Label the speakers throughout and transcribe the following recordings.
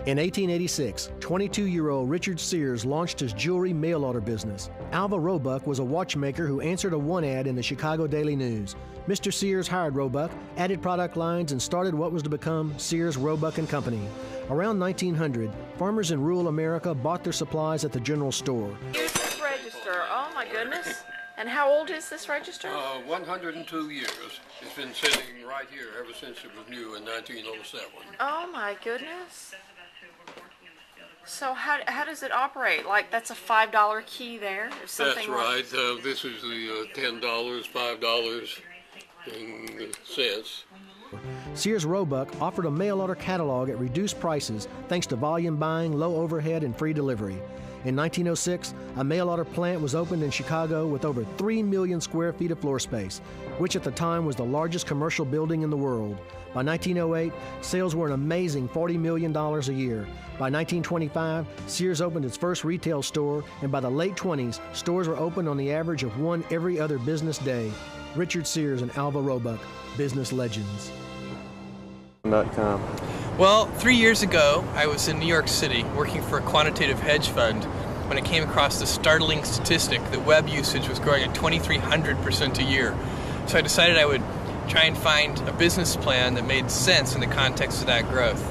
Speaker 1: In 1886, 22-year-old Richard Sears launched his jewelry mail order business. Alva Roebuck was a watchmaker who answered a one ad in the Chicago Daily News. Mr. Sears hired Roebuck, added product lines, and started what was to become Sears, Roebuck & Company. Around 1900, farmers in rural America bought their supplies at the general store.
Speaker 2: Here's this register. Oh my goodness. And how old is this register?
Speaker 3: 102 years. It's been sitting right here ever since it was new in 1907.
Speaker 2: Oh my goodness. So how does it operate? Like that's a $5 key there? Or something
Speaker 3: That's right. This is the $10, $5 and cents.
Speaker 1: Sears Roebuck offered a mail order catalog at reduced prices thanks to volume buying, low overhead, and free delivery. In 1906, a mail order plant was opened in Chicago with over 3 million square feet of floor space, which at the time was the largest commercial building in the world. By 1908, sales were an amazing $40 million a year. By 1925, Sears opened its first retail store, and by the late 20s, stores were opened on the average of one every other business day. Richard Sears and Alva Roebuck, business legends.
Speaker 4: Well, 3 years ago, I was in New York City working for a quantitative hedge fund when I came across the startling statistic that web usage was growing at 2,300% a year. So I decided I would try and find a business plan that made sense in the context of that growth.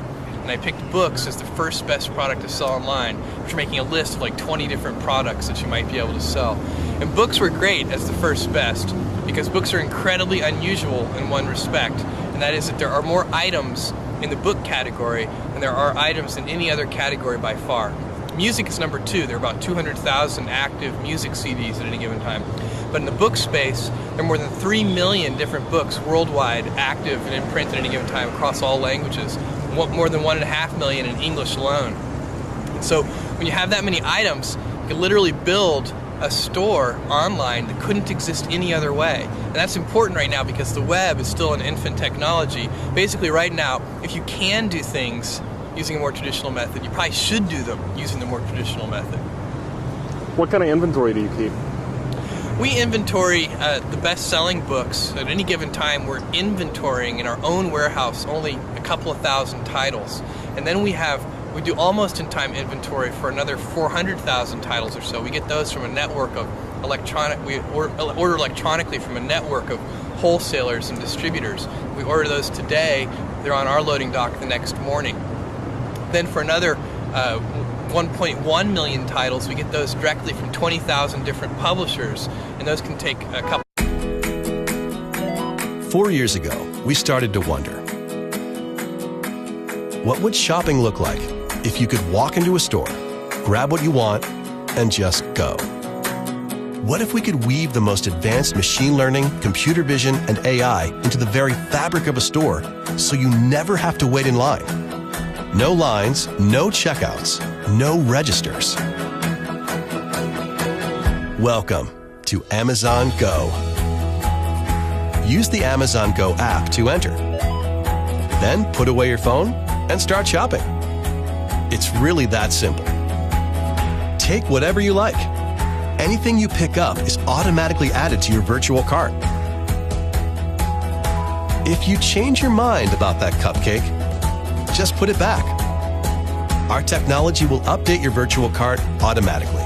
Speaker 4: And I picked books as the first best product to sell online, after making a list of like 20 different products that you might be able to sell. And books were great as the first best because books are incredibly unusual in one respect, and that is that there are more items in the book category than there are items in any other category by far. Music is number 2. There are about 200,000 active music CDs at any given time. But in the book space, there are more than 3 million different books worldwide active and in print at any given time across all languages. More than 1.5 million in English alone. And so when you have that many items, you can literally build a store online that couldn't exist any other way. And that's important right now because the web is still an infant technology. Basically right now, if you can do things using a more traditional method, you probably should do them using the more traditional method.
Speaker 5: What kind of inventory do you keep?
Speaker 4: We inventory the best-selling books. At any given time, we're inventorying in our own warehouse only a couple of thousand titles. And then we do almost in-time inventory for another 400,000 titles or so. We get those from a network of we order electronically from a network of wholesalers and distributors. We order those today, they're on our loading dock the next morning. Then for another 1.1 million titles, we get those directly from 20,000 different publishers, and those can take a couple.
Speaker 6: 4 years ago, we started to wonder, what would shopping look like if you could walk into a store, grab what you want, and just go? What if we could weave the most advanced machine learning, computer vision, and AI into the very fabric of a store so you never have to wait in line? No lines, no checkouts, no registers. Welcome to Amazon Go. Use the Amazon Go app to enter. Then put away your phone and start shopping. It's really that simple. Take whatever you like. Anything you pick up is automatically added to your virtual cart. If you change your mind about that cupcake, just put it back. Our technology will update your virtual cart automatically.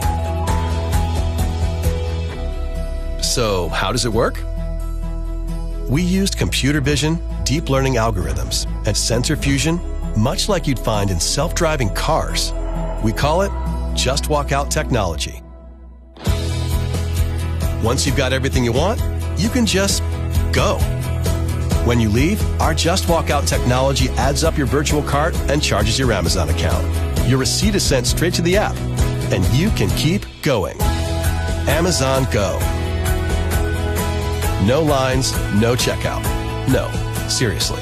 Speaker 6: So, how does it work? We used computer vision, deep learning algorithms, and sensor fusion, much like you'd find in self-driving cars. We call it Just Walk Out technology. Once you've got everything you want, you can just go. When you leave, our Just Walk Out technology adds up your virtual cart and charges your Amazon account. Your receipt is sent straight to the app, and you can keep going. Amazon Go. No lines, no checkout. No, seriously.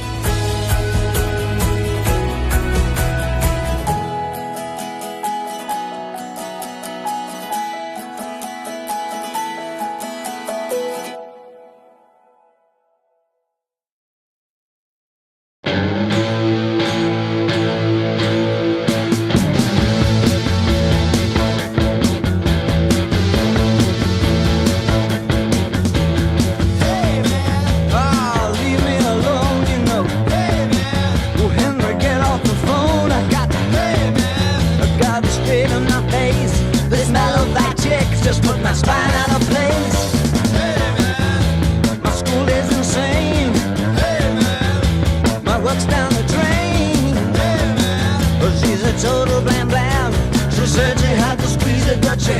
Speaker 7: total blam blam. She said she had to squeeze it, but she